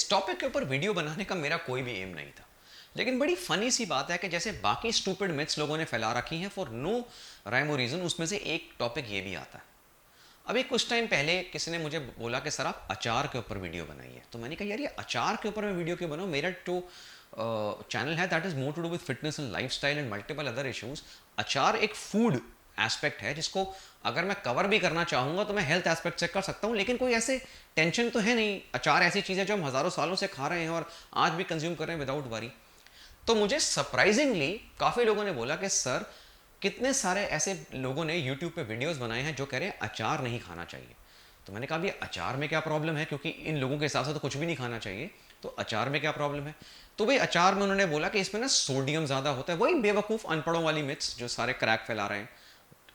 इस टॉपिक के ऊपर वीडियो बनाने का मेरा कोई भी एम नहीं था, लेकिन बड़ी फनी सी बात है कि जैसे बाकी स्टूपिड मिथ्स लोगों ने फैला रखी हैं फॉर नो राइम और रीज़न, उसमें से एक टॉपिक ये भी आता है। अभी कुछ टाइम पहले किसी ने मुझे बोला कि सर आप अचार के ऊपर वीडियो बनाइए, तो मैंने कहा यार ये अचार के ऊपर मैं वीडियो क्यों बनाऊँ, मेरा जो चैनल है that is more to do with fitness and lifestyle and multiple other issues. अचार एक फूड एस्पेक्ट है जिसको अगर मैं कवर भी करना चाहूँगा तो मैं हेल्थ एस्पेक्ट से कर सकता हूँ, लेकिन कोई ऐसे टेंशन तो है नहीं। अचार ऐसी चीज़ है जो हम हज़ारों सालों से खा रहे हैं और आज भी कंज्यूम कर रहे हैं विदाउट वरी। तो मुझे सरप्राइजिंगली काफ़ी लोगों ने बोला कि सर कितने सारे ऐसे लोगों ने यूट्यूब पे वीडियोस बनाए हैं जो कह रहे हैं अचार नहीं खाना चाहिए। तो मैंने कहा ये अचार में क्या प्रॉब्लम है, क्योंकि इन लोगों के हिसाब से तो कुछ भी नहीं खाना चाहिए, तो अचार में क्या प्रॉब्लम है। तो भाई अचार में उन्होंने बोला कि इसमें ना सोडियम ज़्यादा होता है, वही बेवकूफ़ अनपढ़ों वाली मिथ्स जो सारे क्रैक फैला रहे हैं।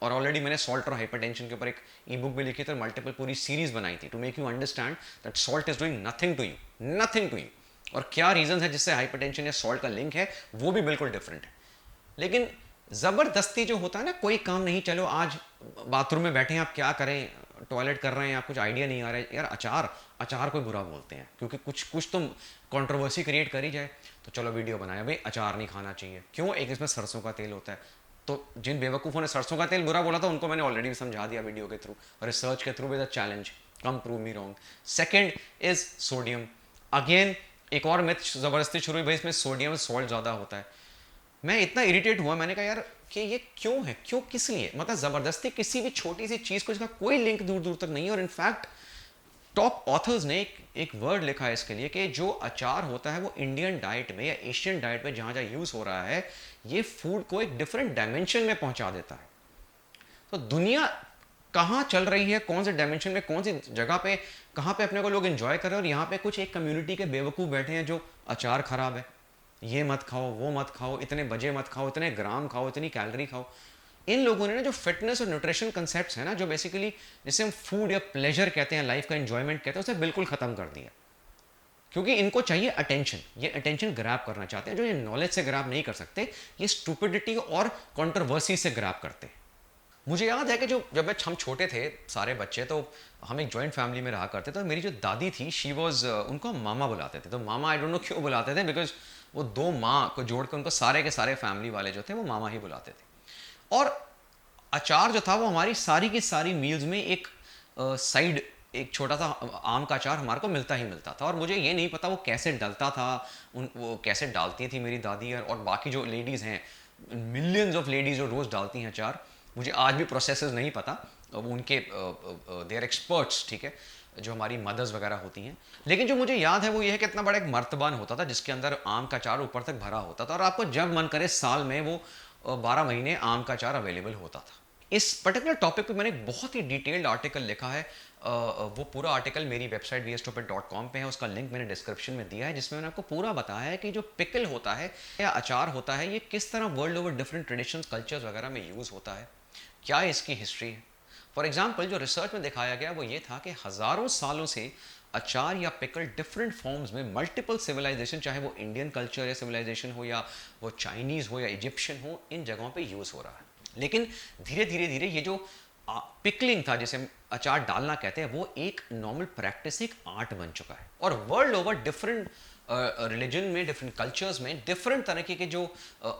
और ऑलरेडी मैंने सॉल्ट और हाइपरटेंशन के ऊपर एक ई बुक भी लिखी थी और मल्टीपल पूरी सीरीज बनाई थी to make you understand that salt is doing nothing to you, nothing to you. और क्या रीजन है जिससे हाइपरटेंशन या सॉल्ट का लिंक है वो भी बिल्कुल डिफरेंट है। लेकिन ज़बरदस्ती जो होता है ना, कोई काम नहीं, चलो आज बाथरूम में बैठे हैं आप क्या करें, टॉयलेट कर रहे हैं आप, कुछ आइडिया नहीं आ रहा है यार, अचार अचार कोई बुरा बोलते हैं क्योंकि कुछ कुछ तो कंट्रोवर्सी क्रिएट कर ही जाए, तो चलो वीडियो बनाया भाई अचार नहीं खाना चाहिए। क्यों? एक इसमें सरसों का तेल होता है। तो जिन बेवकूफ़ों ने सरसों का तेल बुरा बोला था उनको मैंने ऑलरेडी समझा दिया वीडियो के थ्रू, रिसर्च के through with a challenge, come prove me wrong. Second is sodium. Again एक और मिथ ज़बरदस्ती शुरू हुई, भाई इसमें सोडियम सॉल्ट ज़्यादा होता है। मैं इतना इरिटेट हुआ, मैंने कहा यार कि ये क्यों है, क्यों, किस लिए, मतलब ज़बरदस्ती किसी भी छोटी सी चीज़ को जिसका कोई लिंक दूर दूर तक नहीं है। और इनफैक्ट टॉप ऑथर्स ने एक वर्ड लिखा है इसके लिए कि जो अचार होता है वो इंडियन डाइट में या एशियन डाइट में जहाँ जहाँ यूज़ हो रहा है, ये फूड को एक डिफरेंट डायमेंशन में पहुँचा देता है। तो दुनिया कहाँ चल रही है, कौन से डायमेंशन में, कौन सी जगह पे, कहाँ पे अपने को लोग एंजॉय कर रहे हैं, और यहाँ पे कुछ एक कम्युनिटी के बेवकूफ़ बैठे हैं जो अचार खराब है, ये मत खाओ, वो मत खाओ, इतने बजे मत खाओ, इतने ग्राम खाओ, इतनी कैलोरी खाओ। इन लोगों ने ना जो फिटनेस और न्यूट्रिशन कंसेप्ट्स है ना, जो बेसिकली जिसे हम फूड या प्लेजर कहते हैं, लाइफ का एंजॉयमेंट कहते हैं, उसे बिल्कुल ख़त्म कर दिया। क्योंकि इनको चाहिए अटेंशन, ये अटेंशन ग्रैब करना चाहते हैं, जो ये नॉलेज से ग्रैब नहीं कर सकते, ये स्टूपिडिटी और कंट्रोवर्सी से ग्रैब करते हैं। मुझे याद है कि जब हम छोटे थे सारे बच्चे, तो हम एक जॉइंट फैमिली में रहा करते थे, तो मेरी जो दादी थी शी वॉज, उनको हम मामा बुलाते थे। तो मामा आई डोंट नो क्यों बुलाते थे, बिकॉज वो दो माँ को जोड़ के उनको सारे के सारे फैमिली वाले जो थे वो मामा ही बुलाते थे। और अचार जो था वो हमारी सारी की सारी मील्स में एक साइड, एक छोटा सा आम का अचार हमारे को मिलता ही मिलता था। और मुझे ये नहीं पता वो कैसे डलता था, वो कैसे डालती थी मेरी दादी और बाकी जो लेडीज़ हैं, मिलियंस ऑफ लेडीज़ जो रोज़ डालती हैं अचार, मुझे आज भी प्रोसेसेस नहीं पता। वो उनके दे आर एक्सपर्ट्स, ठीक है, जो हमारी मदर्स वगैरह होती हैं। लेकिन जो मुझे याद है वो ये है कि इतना बड़ा एक मर्तबान होता था जिसके अंदर आम का अचार ऊपर तक भरा होता था, और आपको जब मन करे साल में वो 12 महीने आम का अचार अवेलेबल होता था। इस पर्टिकुलर टॉपिक पे मैंने एक बहुत ही डिटेल्ड आर्टिकल लिखा है। वो पूरा आर्टिकल मेरी वेबसाइट vstopid.com पे है, उसका लिंक मैंने डिस्क्रिप्शन में दिया है, जिसमें मैंने आपको पूरा बताया है कि जो पिकल होता है या अचार होता है, ये किस तरह world over different traditions, cultures वगैरह में यूज़ होता है, क्या इसकी हिस्ट्री है। फॉर एग्जाम्पल जो रिसर्च में दिखाया गया वो ये था कि हज़ारों सालों से अचार या पिकल डिफरेंट फॉर्म्स में मल्टीपल सिविलाइजेशन, चाहे वो इंडियन कल्चर या सिविलाइजेशन हो या वो चाइनीज़ हो या इजिप्शियन हो, इन जगहों पे यूज़ हो रहा है। लेकिन धीरे धीरे धीरे ये जो पिकलिंग था, जिसे हम अचार डालना कहते हैं, वो एक नॉर्मल प्रैक्टिस, एक आर्ट बन चुका है। और वर्ल्ड ओवर डिफरेंट रिलीजन में, डिफरेंट कल्चर्स में डिफरेंट तरीके के जो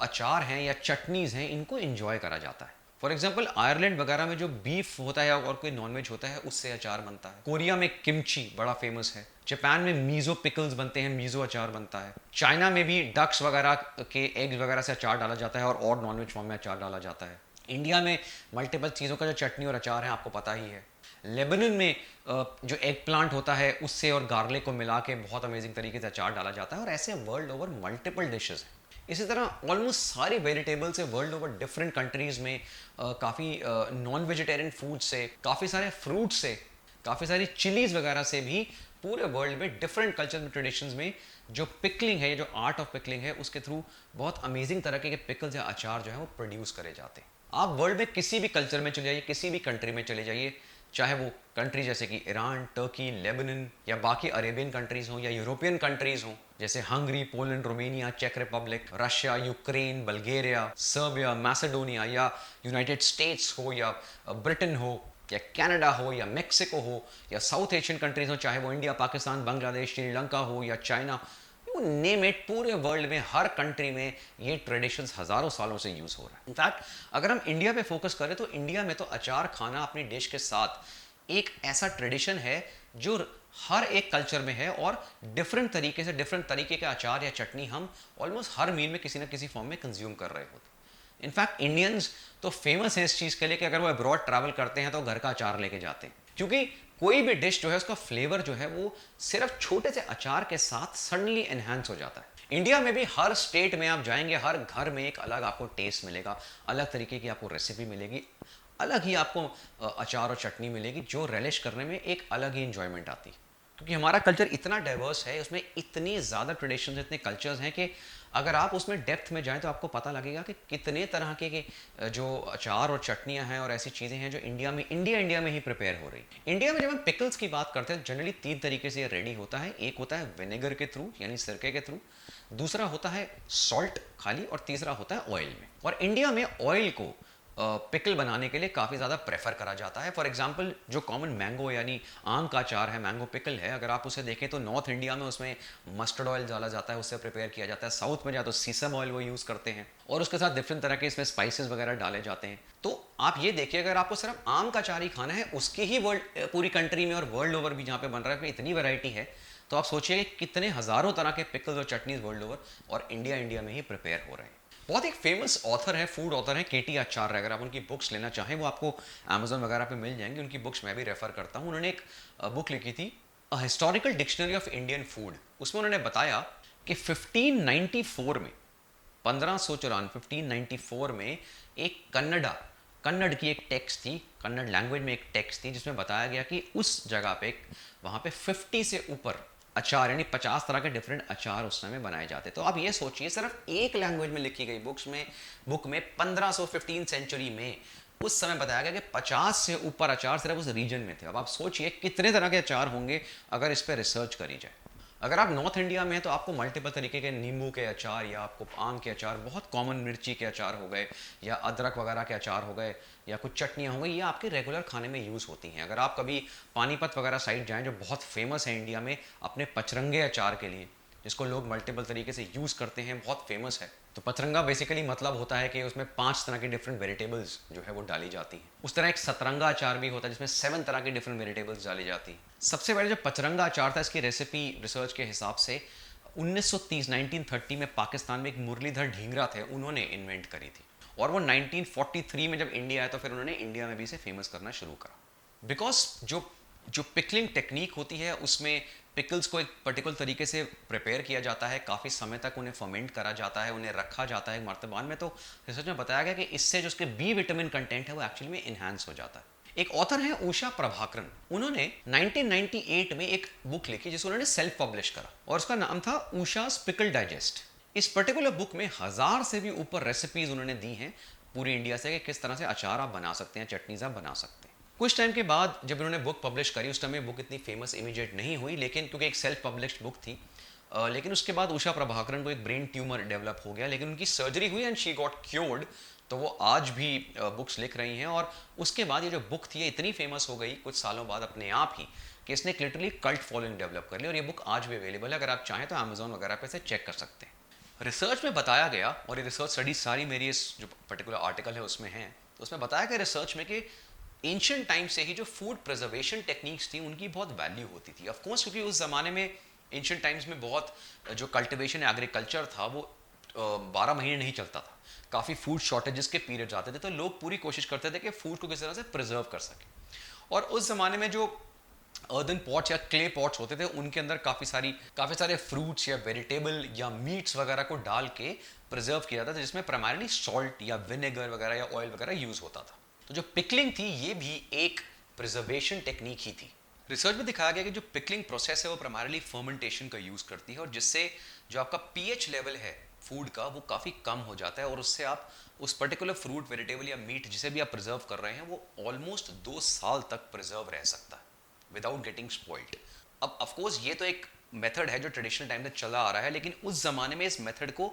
अचार हैं या चटनीज़ हैं, इनको इंजॉय करा जाता है। फॉर एग्जाम्पल आयरलैंड वगैरह में जो बीफ होता है और कोई नॉनवेज होता है उससे अचार बनता है। कोरिया में किमची बड़ा फेमस है। जापान में मीज़ो पिकल्स बनते हैं, मीज़ो अचार बनता है। चाइना में भी डक्स वगैरह के एग्स वगैरह से अचार डाला जाता है और नॉनवेज फॉर्म में अचार डाला जाता है। इंडिया में मल्टीपल चीज़ों का जो चटनी और अचार है आपको पता ही है। लेबनन में जो एग प्लांट होता है उससे और गार्लिक को मिला के बहुत अमेजिंग तरीके से अचार डाला जाता है। और ऐसे वर्ल्ड ओवर मल्टीपल डिशेज़ हैं। इसी तरह ऑलमोस्ट सारी वेजिटेबल्स है वर्ल्ड ओवर डिफरेंट कंट्रीज़ में, काफ़ी नॉन वेजिटेरियन फूड से, काफ़ी सारे फ्रूट से, काफ़ी सारी चिलीज़ वगैरह से भी पूरे वर्ल्ड में डिफरेंट कल्चर में, ट्रेडिशंस में जो पिकलिंग है, जो आर्ट ऑफ पिकलिंग है, उसके थ्रू बहुत अमेजिंग तरह के पिकल्स या अचार जो है वो प्रोड्यूस करे जाते हैं। आप वर्ल्ड में किसी भी कल्चर में चले जाइए, किसी भी कंट्री में चले जाइए, चाहे वो कंट्री जैसे कि ईरान, टर्की, लेबनन या बाकी अरेबियन कंट्रीज़ हों या यूरोपियन कंट्रीज़ हों, जैसे हंगरी, पोलैंड, रोमेनिया, चेक Republic, Russia, Ukraine, Bulgaria, Serbia, Macedonia, या यूनाइटेड स्टेट्स हो या ब्रिटेन हो, या कनाडा हो या मेक्सिको हो या साउथ एशियन कंट्रीज हो, चाहे वो इंडिया, पाकिस्तान, बांग्लादेश, श्रीलंका हो या चाइना, नेम इट, पूरे वर्ल्ड में हर कंट्री में ये ट्रेडिशंस हज़ारों सालों से यूज़ हो रहा है। इनफैक्ट अगर हम इंडिया पे फोकस करें तो इंडिया में तो अचार खाना अपनी डिश के साथ एक ऐसा ट्रेडिशन है जो हर एक कल्चर में है, और डिफरेंट तरीके से डिफरेंट तरीके के अचार या चटनी हम ऑलमोस्ट हर मील में किसी ना किसी फॉर्म में कंज्यूम कर रहे होते हैं। इनफैक्ट इंडियंस तो फेमस है इस चीज़ के लिए कि अगर वो अब्रॉड ट्रैवल करते हैं तो घर का अचार लेके जाते हैं, क्योंकि कोई भी डिश जो है उसका फ्लेवर जो है वो सिर्फ छोटे से अचार के साथ सडनली एनहांस हो जाता है। इंडिया में भी हर स्टेट में आप जाएंगे, हर घर में एक अलग आपको टेस्ट मिलेगा, अलग तरीके की आपको रेसिपी मिलेगी, अलग ही आपको अचार और चटनी मिलेगी, जो relish करने में एक अलग ही इंजॉयमेंट आती है। क्योंकि हमारा कल्चर इतना डाइवर्स है, उसमें इतनी ज़्यादा ट्रेडिशंस, इतने कल्चर्स हैं कि अगर आप उसमें डेप्थ में जाएं तो आपको पता लगेगा कि कितने तरह के जो अचार और चटनियां हैं और ऐसी चीज़ें हैं जो इंडिया में ही प्रिपेयर हो रही। इंडिया में जब हम पिकल्स की बात करते हैं, जनरली 3 तरीके से ये रेडी होता है। एक होता है विनेगर के थ्रू, यानी सिरके के थ्रू, दूसरा होता है सॉल्ट खाली, और तीसरा होता है ऑयल में। और इंडिया में ऑयल को पिकल बनाने के लिए काफ़ी ज़्यादा प्रेफर करा जाता है। फॉर एग्जांपल जो कॉमन मैंगो यानी आम का अचार है, मैंगो पिकल है, अगर आप उसे देखें तो नॉर्थ इंडिया में उसमें मस्टर्ड ऑयल डाला जाता है, उससे प्रिपेयर किया जाता है। साउथ में जाए तो सीसम ऑयल वो यूज़ करते हैं, और उसके साथ डिफरेंट तरह के इसमें स्पाइसेस वगैरह डाले जाते हैं। तो आप ये देखिए, अगर आपको सिर्फ आम का अचार ही खाना है, उसकी ही वर्ल्ड पूरी कंट्री में और वर्ल्ड ओवर भी जहाँ पे बन रहा है इतनी वैरायटी है, तो आप सोचिए कितने हज़ारों तरह के पिकल्स और चटनीज वर्ल्ड ओवर और इंडिया में ही प्रिपेयर हो रहे हैं। बहुत एक फेमस ऑथर है, फूड ऑथर है, केटी आचार्य। अगर आप उनकी बुक्स लेना चाहें वो आपको अमेजोन वगैरह पे मिल जाएंगी। उनकी बुक्स मैं भी रेफर करता हूँ। उन्होंने एक बुक लिखी थी, a historical dictionary of Indian food. उसमें उन्होंने बताया कि 1594 में 1594 में एक कन्नड़ की एक टेक्स्ट थी, कन्नड़ लैंग्वेज में एक टेक्स्ट थी, जिसमें बताया गया कि उस जगह पे वहाँ पे 50 से ऊपर अचार यानी 50 तरह के डिफरेंट अचार उस समय बनाए जाते। तो आप ये सोचिए, सिर्फ एक लैंग्वेज में लिखी गई बुक में 1515 सेंचुरी में उस समय बताया गया कि 50 से ऊपर अचार सिर्फ उस रीजन में थे। अब आप सोचिए कितने तरह के अचार होंगे अगर इस पर रिसर्च करी जाए। अगर आप नॉर्थ इंडिया में हैं तो आपको मल्टीपल तरीके के नींबू के अचार, या आपको आम के अचार, बहुत कॉमन मिर्ची के अचार हो गए, या अदरक वगैरह के अचार हो गए, या कुछ चटनियाँ हो गई, ये आपके रेगुलर खाने में यूज़ होती हैं। अगर आप कभी पानीपत वगैरह साइड जाएँ, जो बहुत फेमस है इंडिया में अपने पचरंगे अचार के लिए, जिसको लोग मल्टीपल तरीके से यूज़ करते हैं, बहुत फेमस है। तो पचरंगा बेसिकली मतलब होता है कि उसमें 5 तरह की डिफरेंट वेजिटेबल्स जो है वो डाली जाती हैं। उस तरह एक सतरंगा अचार भी होता है जिसमें 7 तरह की डिफरेंट वेजिटेबल्स डाली जाती हैं। सबसे पहले जो पचरंगा अचार था, इसकी रेसिपी रिसर्च के हिसाब से 1930 में पाकिस्तान में एक मुरलीधर ढींगरा थे, उन्होंने इन्वेंट करी थी। और वो 1943 में जब इंडिया आया तो फिर उन्होंने इंडिया में भी इसे फेमस करना शुरू करा। बिकॉज जो पिकलिंग टेक्निक होती है उसमें पिकल्स को एक पर्टिकुलर तरीके से प्रिपेयर किया जाता है, काफ़ी समय तक उन्हें फर्मेंट करा जाता है, उन्हें रखा जाता है मर्तबान में। तो रिसर्च में बताया गया कि इससे जो उसके बी विटामिन कंटेंट है वो एक्चुअली में इन्हांस हो जाता है। एक ऑथर है उषा प्रभाकरन, उन्होंने 1998 में एक बुक लिखी जिसको उन्होंने सेल्फ पब्लिश करा, और उसका नाम था उषा's पिकल डाइजेस्ट। इस पर्टिकुलर बुक में 1000 से भी ऊपर रेसिपीज उन्होंने दी हैं पूरी इंडिया से कि किस तरह से अचार आप बना सकते हैं, चटनीज आप बना सकते हैं। कुछ टाइम के बाद जब उन्होंने बुक पब्लिश करी, उस टाइम में बुक इतनी फेमस इमीडिएट नहीं हुई, लेकिन क्योंकि एक सेल्फ पब्लिश्ड बुक थी, लेकिन उसके बाद उषा प्रभाकरन को एक ब्रेन ट्यूमर डेवलप हो गया, लेकिन उनकी सर्जरी हुई एंड शी गॉट क्योर्ड। तो वो आज भी बुक्स लिख रही हैं, और उसके बाद ये जो बुक थी ये इतनी फेमस हो गई कुछ सालों बाद अपने आप ही कि इसने लिटरली कल्ट फॉलोइंग डेवलप कर ली, और ये बुक आज भी अवेलेबल है। अगर आप चाहें तो अमेजोन वगैरह पे से चेक कर सकते हैं। रिसर्च में बताया गया, और ये रिसर्च स्टडी सारी मेरी इस जो पर्टिकुलर आर्टिकल है उसमें है, तो उसमें बताया गया रिसर्च में कि एंशिएंट टाइम से ही जो फूड प्रिजर्वेशन टेक्निक्स थी उनकी बहुत वैल्यू होती थी। ऑफ कोर्स क्योंकि उस ज़माने में एंशिएंट टाइम्स में बहुत जो कल्टिवेशन एग्रीकल्चर था वो 12 महीने नहीं चलता था, काफ़ी फूड शॉर्टेजेस के पीरियड्स आते थे, तो लोग पूरी कोशिश करते थे कि फूड को किस तरह से प्रिजर्व कर सकें। और उस ज़माने में जो अर्दन पॉट्स या क्ले पॉट्स होते थे उनके अंदर काफ़ी सारे फ्रूट्स या वेजिटेबल या मीट्स वगैरह को डाल के प्रिजर्व किया जाता था, जिसमें प्राइमरली सॉल्ट या विनेगर वगैरह या ऑयल वगैरह यूज़ होता था। तो जो पिकलिंग थी ये भी एक प्रिजर्वेशन टेक्निक ही थी। रिसर्च में दिखाया गया कि जो पिकलिंग प्रोसेस है वो प्राइमरली फर्मेंटेशन का यूज़ करती है, और जिससे जो आपका पीएच लेवल है फूड का वो काफ़ी कम हो जाता है, और उससे आप उस पर्टिकुलर फ्रूट, वेजिटेबल या मीट जिसे भी आप प्रिजर्व कर रहे हैं वो ऑलमोस्ट 2 साल तक प्रिजर्व रह सकता है विदाउट गेटिंग स्पॉइल्ड। अब ऑफकोर्स ये तो एक मेथड है जो ट्रेडिशनल टाइम से चला आ रहा है, लेकिन उस ज़माने में इस मेथड को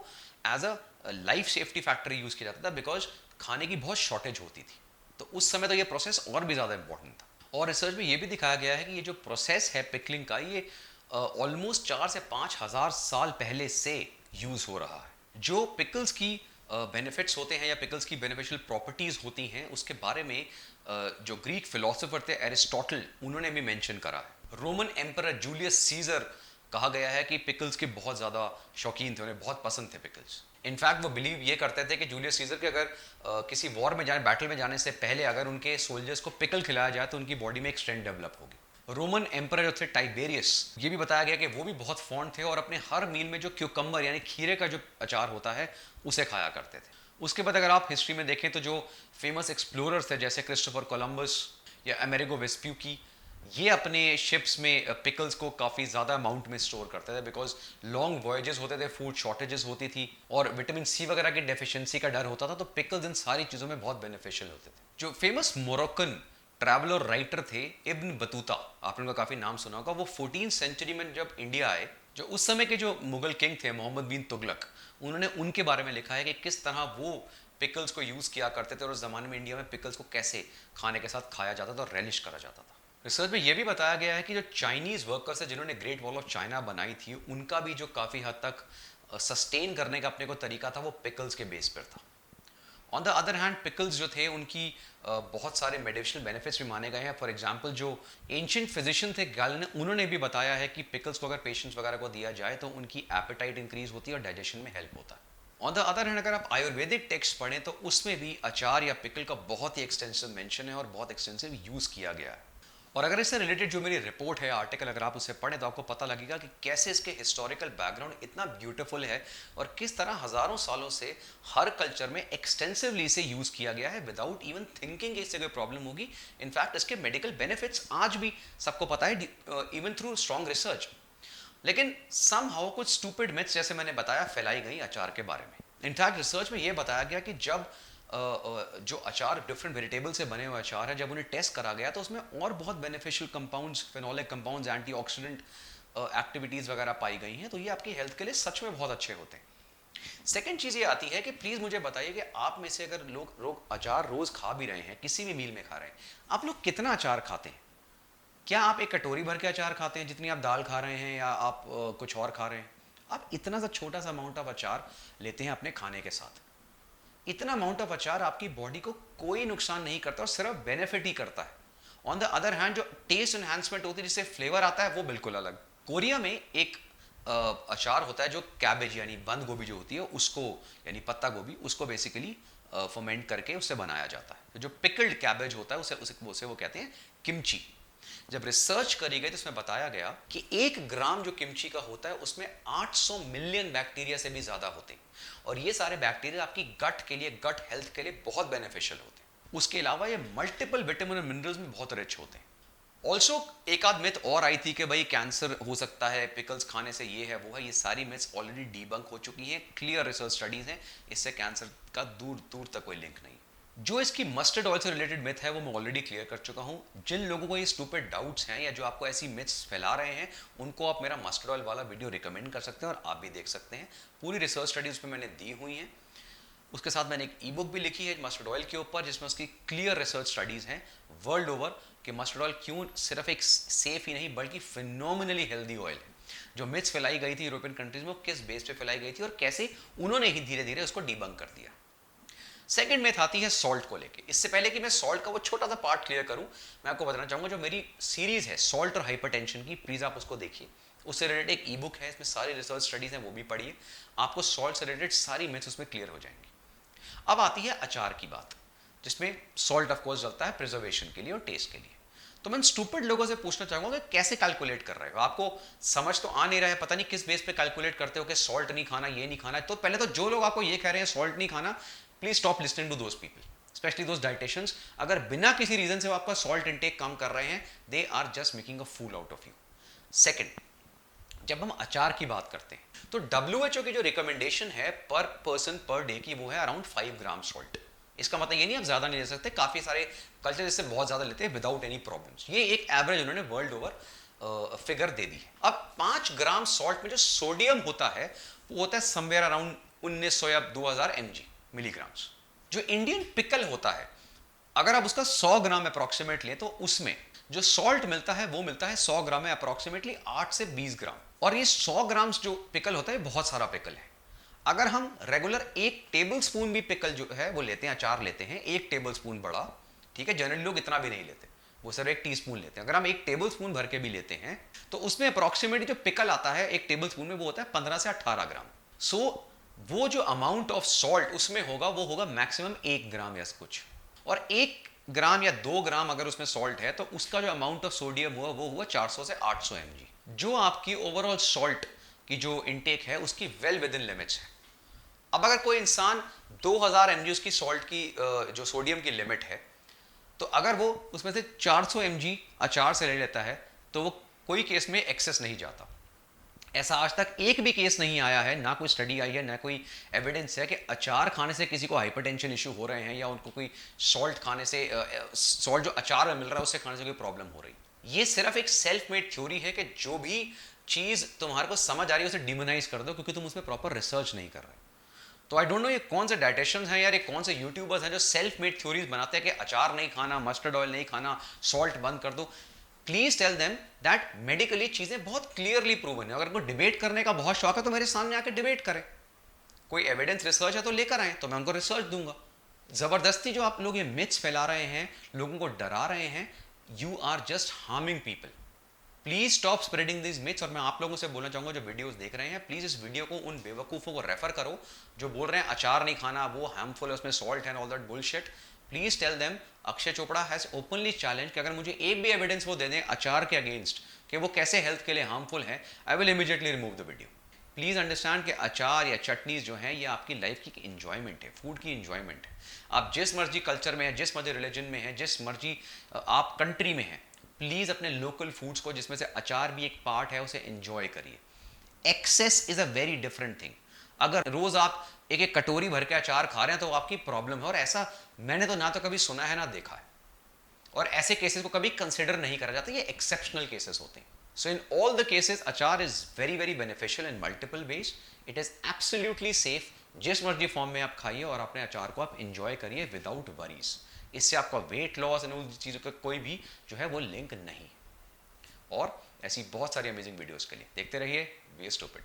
as a life safety factor use किया जाता था, बिकॉज खाने की बहुत शॉर्टेज होती थी। तो उस समय तो ये प्रोसेस और भी ज़्यादा इंपॉर्टेंट था। और रिसर्च में ये भी दिखाया गया है कि ये जो प्रोसेस है पिकलिंग का, ये ऑलमोस्ट 4 से 5 हज़ार साल पहले से यूज़ हो रहा है। जो पिकल्स की बेनिफिट्स होते हैं या पिकल्स की बेनिफिशियल प्रॉपर्टीज़ होती हैं, उसके बारे में जो ग्रीक फिलोसोफर थे एरिस्टोटल, उन्होंने भी मेंशन करा है। रोमन एम्परर जूलियस सीजर, कहा गया है कि पिकल्स के बहुत ज़्यादा शौकीन थे, उन्हें बहुत पसंद थे पिकल्स। इनफैक्ट वो बिलीव ये करते थे कि जूलियस सीजर के अगर किसी वॉर में जाए, बैटल में जाने से पहले अगर उनके सोल्जर्स को पिकल खिलाया जाए तो उनकी बॉडी में एक स्ट्रेंथ डेवलप होगी। रोमन एम्परर जो थे टाइबेरियस, ये भी बताया गया कि वो भी बहुत फॉन्ड थे और अपने हर मील में जो क्यूकम्बर यानी खीरे का जो अचार होता है उसे खाया करते थे। उसके बाद अगर आप हिस्ट्री में देखें तो जो फेमस एक्सप्लोरर्स थे जैसे क्रिस्टोफर कोलंबस या अमेरिगो वेस्प्यूकी, ये अपने शिप्स में पिकल्स को काफ़ी ज़्यादा अमाउंट में स्टोर करते थे, बिकॉज लॉन्ग वॉयजेस होते थे, फूड शॉर्टेजेस होती थी और विटामिन सी वगैरह की डेफिशिएंसी का डर होता था, तो पिकल्स इन सारी चीज़ों में बहुत बेनिफिशियल होते थे। जो फेमस मोरक्कन ट्रैवलर राइटर थे इब्न बतूता, आपने उनका काफ़ी नाम सुना होगा, वो 14th सेंचुरी में जब इंडिया आए, जो उस समय के जो मुगल किंग थे मोहम्मद बिन तुगलक, उन्होंने उनके बारे में लिखा है कि किस तरह वो पिकल्स को यूज़ किया करते थे और उस ज़माने में इंडिया में पिकल्स को कैसे खाने के साथ खाया जाता था और रेलिश करा जाता था। रिसर्च में यह भी बताया गया है कि जो चाइनीज़ वर्कर्स है जिन्होंने ग्रेट वॉल ऑफ चाइना बनाई थी, उनका भी जो काफ़ी हद तक सस्टेन करने का अपने को तरीका था वो पिकल्स के बेस पर था। On the other hand pickles जो थे उनकी बहुत सारे मेडिसिनल बेनिफिट्स भी माने गए हैं। फॉर एग्जांपल जो एंशिएंट फिजिशियन थे गैलन, उन्होंने भी बताया है कि पिकल्स को अगर पेशेंट्स वगैरह को दिया जाए तो उनकी एपेटाइट इंक्रीज होती है और डाइजेशन में हेल्प होता है। ऑन द अदर हैंड अगर आप आयुर्वेदिक टेक्स्ट पढ़ें तो उसमें भी अचार या पिकल का बहुत ही एक्सटेंसिव मेंशन है और बहुत एक्सटेंसिव यूज़ किया गया है। और अगर इससे रिलेटेड जो मेरी रिपोर्ट है, आर्टिकल, अगर आप उसे पढ़ें तो आपको पता लगेगा कि कैसे इसके हिस्टोरिकल बैकग्राउंड इतना ब्यूटीफुल है और किस तरह हज़ारों सालों से हर कल्चर में एक्सटेंसिवली इसे यूज़ किया गया है विदाउट इवन थिंकिंग कि इससे कोई प्रॉब्लम होगी। इनफैक्ट इसके मेडिकल बेनिफिट्स आज भी सबको पता है, इवन थ्रू स्ट्रॉन्ग रिसर्च। लेकिन सम हाउ कुछ स्टूपिड मिथ्स, जैसे मैंने बताया, फैलाई गई अचार के बारे में। इनफैक्ट रिसर्च में यह बताया गया कि जब जो अचार डिफरेंट वेजिटेबल से बने हुए अचार है, जब उन्हें टेस्ट करा गया तो उसमें और बहुत beneficial compounds, phenolic compounds, antioxidant activities वगैरह पाई गई हैं, तो ये आपकी हेल्थ के लिए सच में बहुत अच्छे होते हैं। सेकेंड चीज़ ये आती है कि प्लीज़ मुझे बताइए कि आप में से अगर लोग अचार रोज़ खा भी रहे हैं, किसी भी मील में खा रहे हैं, आप लोग कितना अचार खाते हैं? क्या आप एक कटोरी भर के अचार खाते हैं जितनी आप दाल खा रहे हैं, या आप कुछ और खा रहे हैं? आप इतना सा छोटा सा अमाउंट ऑफ अचार लेते हैं अपने खाने के साथ। इतना अमाउंट ऑफ अचार आपकी बॉडी को कोई नुकसान नहीं करता और सिर्फ बेनिफिट ही करता है। ऑन द अदर हैंड जो टेस्ट एनहांसमेंट होती है, जिससे फ्लेवर आता है, वो बिल्कुल अलग। कोरिया में एक अचार होता है जो कैबेज यानी बंद गोभी जो होती है उसको, यानी पत्ता गोभी, उसको बेसिकली फर्मेंट करके उससे बनाया जाता है। तो जो पिकल्ड कैबेज होता है उसे वो कहते हैं किमची। जब रिसर्च करी गई तो उसमें बताया गया कि 1 ग्राम जो किमची का होता है उसमें 800 मिलियन बैक्टीरिया से भी ज्यादा होते हैं, और ये सारे बैक्टीरिया आपकी गट के लिए, गट हेल्थ के लिए बहुत बेनिफिशियल होते हैं। उसके अलावा ये मल्टीपल विटामिन और मिनरल्स में बहुत रिच होते हैं। ऑल्सो एक आध मिथ और आई थी कि भाई कैंसर हो सकता है पिकल्स खाने से, ये है वो है। ये सारी मिथ्स ऑलरेडी डीबंक हो चुकी हैं, क्लियर रिसर्च स्टडीज हैं, इससे कैंसर का दूर दूर तक कोई लिंक नहीं। जो इसकी मस्टर्ड ऑयल से रिलेटेड मिथ है वो मैं ऑलरेडी क्लियर कर चुका हूं। जिन लोगों को ये स्टूपिड डाउट्स हैं या जो आपको ऐसी मिथ्स फैला रहे हैं, उनको आप मेरा मस्टर्ड ऑयल वाला वीडियो रिकमेंड कर सकते हैं और आप भी देख सकते हैं। पूरी रिसर्च स्टडीज उसमें मैंने दी हुई हैं। उसके साथ मैंने एक ई बुक भी लिखी है मस्टर्ड ऑयल के ऊपर, जिसमें उसकी क्लियर रिसर्च स्टडीज हैं वर्ल्ड ओवर कि मस्टर्ड ऑयल क्यों सिर्फ एक सेफ ही नहीं बल्कि फिनोमिनली हेल्दी ऑयल है। जो मिथ्स फैलाई गई थी यूरोपियन कंट्रीज में, किस बेस पे फैलाई गई थी और कैसे उन्होंने ही धीरे धीरे उसको डिबंक कर दिया। सेकंड मेथ आती है सॉल्ट को लेके। इससे पहले कि मैं सॉल्ट का वो छोटा सा पार्ट क्लियर करूं, मैं आपको बताना चाहूंगा जो मेरी सीरीज है सॉल्ट और हाइपरटेंशन की, प्लीज आप उसको देखिए। उससे रिलेटेड एक ई बुक है, इसमें सारी रिसर्च स्टडीज हैं, वो भी पढ़िए। आपको सॉल्ट से रिलेटेड सारी मिथ्स उसमें क्लियर हो जाएंगी। अब आती है अचार की बात, जिसमें सॉल्ट ऑफ कोर्स डलता है प्रिजर्वेशन के लिए और टेस्ट के लिए। तो मैं स्टूपिड लोगों से पूछना चाहूंगा कि कैसे कैलकुलेट कर रहे हो? आपको समझ तो आ नहीं रहा है, पता नहीं किस बेस पे कैलकुलेट करते हो कि सॉल्ट नहीं खाना, ये नहीं खाना। तो पहले तो जो लोग आपको ये कह रहे हैं सॉल्ट नहीं खाना, please stop listening to those people, specially those dietitians. अगर बिना किसी रीजन से वो आपका सॉल्ट इंटेक कम कर रहे हैं, they are just making a fool out of you. Second, जब हम अचार की बात करते हैं तो WHO की जो रिकमेंडेशन है पर पर्सन पर डे की, वो है अराउंड 5 ग्राम सॉल्ट। इसका मतलब ये नहीं आप ज्यादा नहीं ले सकते, काफी सारे कल्चर इससे बहुत ज्यादा लेते हैं विदाउट एनी प्रॉब्लम्स। ये एक एवरेज उन्होंने वर्ल्ड ओवर फिगर दे दी है। अब 5 ग्राम सॉल्ट में जो सोडियम होता है वो होता है समवेयर अराउंड 1900 या 2000 mg मिलीग्राम्स। जो इंडियन पिकल होता है अगर आप उसका 100 ग्राम अप्रॉक्सीमेट लें तो उसमें जो सॉल्ट मिलता है वो मिलता है 100 ग्राम में अप्रॉक्सीमेटली 8 से 20 ग्राम। और ये 100 ग्राम्स जो पिकल होता है बहुत सारा पिकल है। अगर हम रेगुलर 1 टेबल स्पून भी पिकल जो है वो लेते हैं, अचार लेते हैं 1 टेबल स्पून बड़ा, ठीक है, जनरली लोग इतना भी नहीं लेते, वो सिर्फ 1 टीस्पून लेते हैं। अगर हम 1 टेबल स्पून भर के भी लेते हैं तो उसमें अप्रॉक्सीमेटली जो पिकल आता है 1 टेबल स्पून में वो होता है 15 से 18 ग्राम। सो वो जो अमाउंट ऑफ सॉल्ट उसमें होगा वो होगा मैक्सिमम 1 ग्राम या कुछ। और 1 ग्राम या 2 ग्राम अगर उसमें सॉल्ट है तो उसका जो अमाउंट ऑफ सोडियम हुआ वो हुआ 400 से 800 mg, जो आपकी ओवरऑल सॉल्ट की जो इनटेक है उसकी वेल विद इन लिमिट्स है। अब अगर कोई इंसान 2000 mg उसकी सॉल्ट की जो सोडियम की लिमिट है, तो अगर वो उसमें से 400 mg अचार से ले लेता है तो वो कोई केस में एक्सेस नहीं जाता। ऐसा आज तक एक भी केस नहीं आया है, ना कोई स्टडी आई है, ना कोई एविडेंस है कि अचार खाने से किसी को हाइपरटेंशन इशू हो रहे हैं या उनको कोई सॉल्ट खाने से सॉल्ट जो अचार में मिल रहा है उससे खाने से कोई प्रॉब्लम हो रही। ये सिर्फ एक सेल्फ मेड थ्योरी है कि जो भी चीज़ तुम्हारे को समझ आ रही है उसे डिमोनाइज कर दो क्योंकि तुम उसमें प्रॉपर रिसर्च नहीं कर रहे। तो आई डोंट नो ये कौन से डाइटिशियंस हैं यार, ये कौन से यूट्यूबर्स हैं जो सेल्फ मेड थ्योरीज बनाते हैं कि अचार नहीं खाना, मस्टर्ड ऑयल नहीं खाना, सॉल्ट बंद कर दो। Please tell them that medically चीजें बहुत क्लियरली प्रूवन है। अगर कोई डिबेट करने का बहुत शौक है तो मेरे सामने आके डिबेट करें, कोई एविडेंस रिसर्च है तो लेकर आए तो मैं उनको रिसर्च दूंगा। जबरदस्ती जो आप लोग ये मिथ्स फैला रहे हैं, लोगों को डरा रहे हैं, you are just harming people. Please stop spreading this myths. और मैं आप लोगों से बोलना चाहूंगा जो वीडियोस देख रहे हैं, प्लीज इस वीडियो को उन बेवकूफों को रेफर करो जो बोल रहे हैं अचार नहीं खाना, वो हार्मफुल है, उसमें सॉल्ट है, all that bullshit. Please tell them Akshay Chopra has openly challenge कि अगर मुझे एक भी एविडेंस वो दे दें अचार के अगेंस्ट कि वो कैसे हेल्थ के लिए हार्मफुल है, I will immediately remove the video. Please understand कि अचार या चटनीज जो हैं ये आपकी लाइफ की इंजॉयमेंट है, फूड की इंजॉयमेंट है। आप जिस मर्जी कल्चर में है, जिस मर्जी रिलीजन में है, जिस मर्जी आप कंट्री में हैं, प्लीज अपने लोकल फूड्स को जिसमें से अचार भी एक पार्ट है उसे एंजॉय करिए। Excess is a very different thing. अगर रोज आप एक एक कटोरी भर के अचार खा रहे हैं तो आपकी प्रॉब्लम है, और ऐसा मैंने तो ना तो कभी सुना है ना देखा है, और ऐसे केसेस को कभी कंसिडर नहीं करा जाता, ये एक्सेप्शनल केसेस होते हैं। सो इन ऑल द केसेस अचार is very very beneficial in multiple ways. It is absolutely safe. जिस मर्जी फॉर्म में आप खाइए और अपने अचार को आप इंजॉय करिए विदाउट वरीज। इससे आपका वेट लॉस एंड उन चीज़ों का कोई भी जो है वो लिंक नहीं। और ऐसी बहुत सारी अमेजिंग वीडियोस के लिए देखते रहिए वी स्टूपिड।